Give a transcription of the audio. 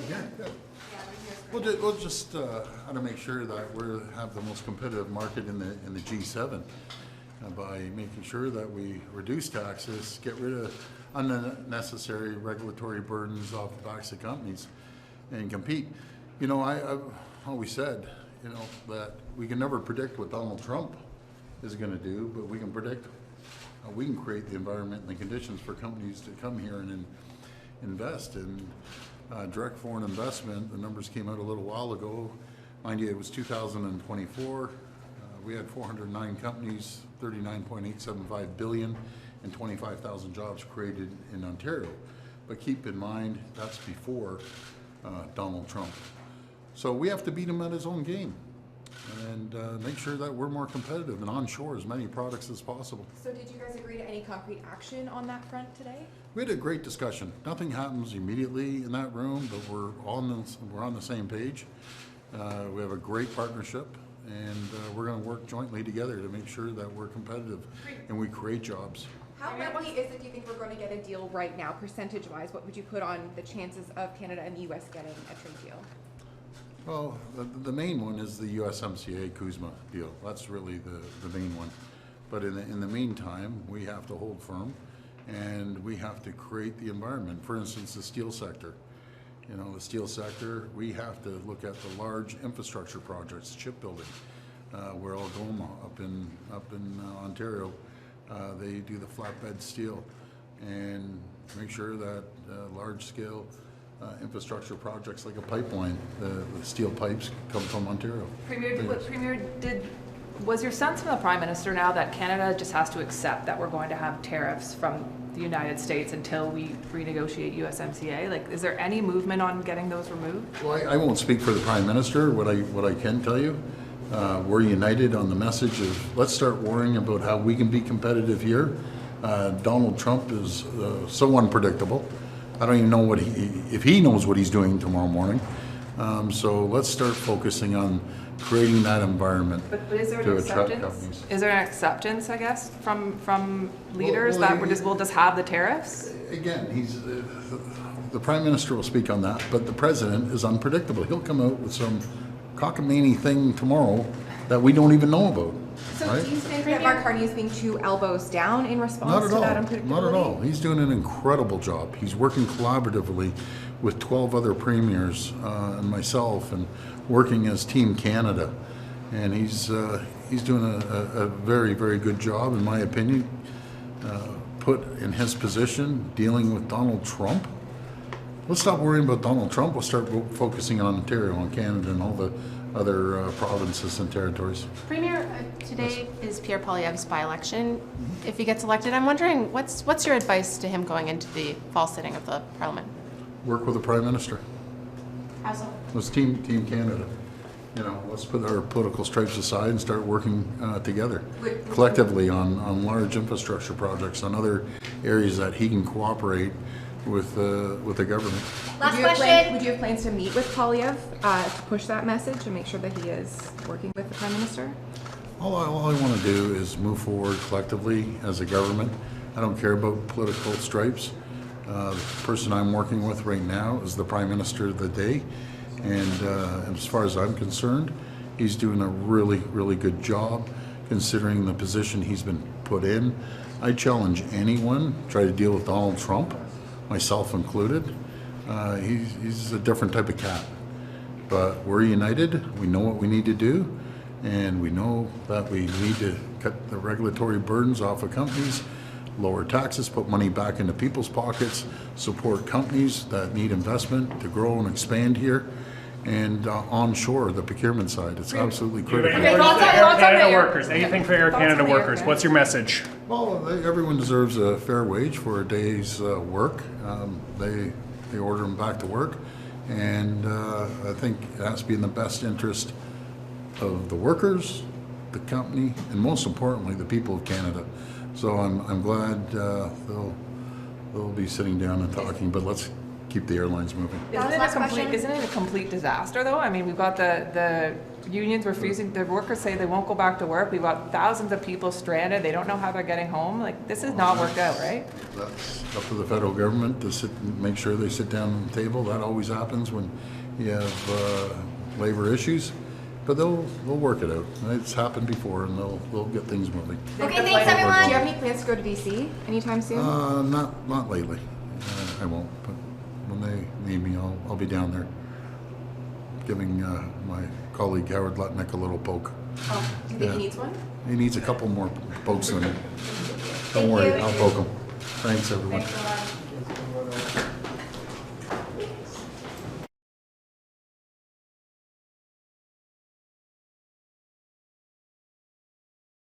Yeah, good. We'll just how to make sure that we have the most competitive market in the G7 by making sure that we reduce taxes, get rid of unnecessary regulatory burdens off the backs of companies, and compete. You know, I've always said, you know, that we can never predict what Donald Trump is going to do, but we can predict how we can create the environment and the conditions for companies to come here and invest in. Direct foreign investment, the numbers came out a little while ago. Mind you, it was 2024. We had 409 companies, 39.875 billion, and 25,000 jobs created in Ontario. But keep in mind, that's before Donald Trump. So we have to beat him at his own game and make sure that we're more competitive and onshore as many products as possible. So did you guys agree to any concrete action on that front today? We had a great discussion. Nothing happens immediately in that room, but we're on the same page. We have a great partnership, and we're going to work jointly together to make sure that we're competitive and we create jobs. How likely is it, do you think, we're going to get a deal right now, percentage-wise? What would you put on the chances of Canada and the U.S. getting a trade deal? Well, the main one is the USMCA CUSMA deal. That's really the main one. But in the meantime, we have to hold firm, and we have to create the environment. For instance, the steel sector. You know, the steel sector, we have to look at the large infrastructure projects, shipbuilding. Where Algoma up in Ontario, they do the flatbed steel, and make sure that large-scale infrastructure projects like a pipeline, the steel pipes come from Ontario. Premier, was your sense from the Prime Minister now that Canada just has to accept that we're going to have tariffs from the United States until we renegotiate USMCA? Like, is there any movement on getting those removed? Well, I won't speak for the Prime Minister. What I can tell you, we're united on the message of let's start worrying about how we can be competitive here. Donald Trump is so unpredictable. I don't even know if he knows what he's doing tomorrow morning. So let's start focusing on creating that environment but is there to an attract acceptance? companies. Is there an acceptance, I guess, from leaders that we'll just have the tariffs? Again, the Prime Minister will speak on that, but the President is unpredictable. He'll come out with some cockamamie thing tomorrow that we don't even know about. So right? do you think that Mark Carney is being two elbows down in response to that unpredictability? Not at all. He's doing an incredible job. He's working collaboratively with 12 other premiers and myself, and working as Team Canada. And he's doing a very, very good job, in my opinion. Put in his position, dealing with Donald Trump. Let's stop worrying about Donald Trump. We'll start focusing on Ontario, on Canada, and all the other provinces and territories. Premier, today is Pierre Poilievre's byelection. If he gets elected, I'm wondering what's your advice to him going into the fall sitting of the Parliament? Work with the Prime Minister. How so? Let's team Canada. You know, let's put our political stripes aside and start working together collectively on large infrastructure projects, on other areas that he can cooperate with the government. Last question. Would you have plans to meet with Poilievre to push that message and make sure that he is working with the Prime Minister? All I want to do is move forward collectively as a government. I don't care about political stripes. The person I'm working with right now is the Prime Minister of the day, and as far as I'm concerned, he's doing a really, really good job considering the position he's been put in. I challenge anyone to try to deal with Donald Trump, myself included. He's a different type of cat, but we're united. We know what we need to do, and we know that we need to cut the regulatory burdens off of companies, lower taxes, put money back into people's pockets, support companies that need investment to grow and expand here, and onshore, the procurement side. It's absolutely critical. Air Canada workers. Anything for Air Canada workers. What's your message? Well, everyone deserves a fair wage for a day's work. They order them back to work, and I think it has to be in the best interest of the workers, the company, and most importantly, the people of Canada. So I'm glad they'll be sitting down and talking, but let's keep the airlines moving. Isn't it a complete disaster though? I mean, we've got the unions refusing, the workers say they won't go back to work. We've got thousands of people stranded. They don't know how they're getting home. Like, this is not worked out, right? That's up to the federal government to sit and make sure they sit down on the table. That always happens when you have labor issues. But they'll work it out. It's happened before, and they'll get things moving. Okay, thanks everyone. Do you have any plans to go to DC anytime soon? Not lately. I won't. But when they need me, I'll be down there, giving my colleague Howard Lutnick a little poke. Oh, do you think he needs one? He needs a couple more pokes than me. Thank Don't worry, you. I'll poke him. Thanks, everyone. Thanks a lot.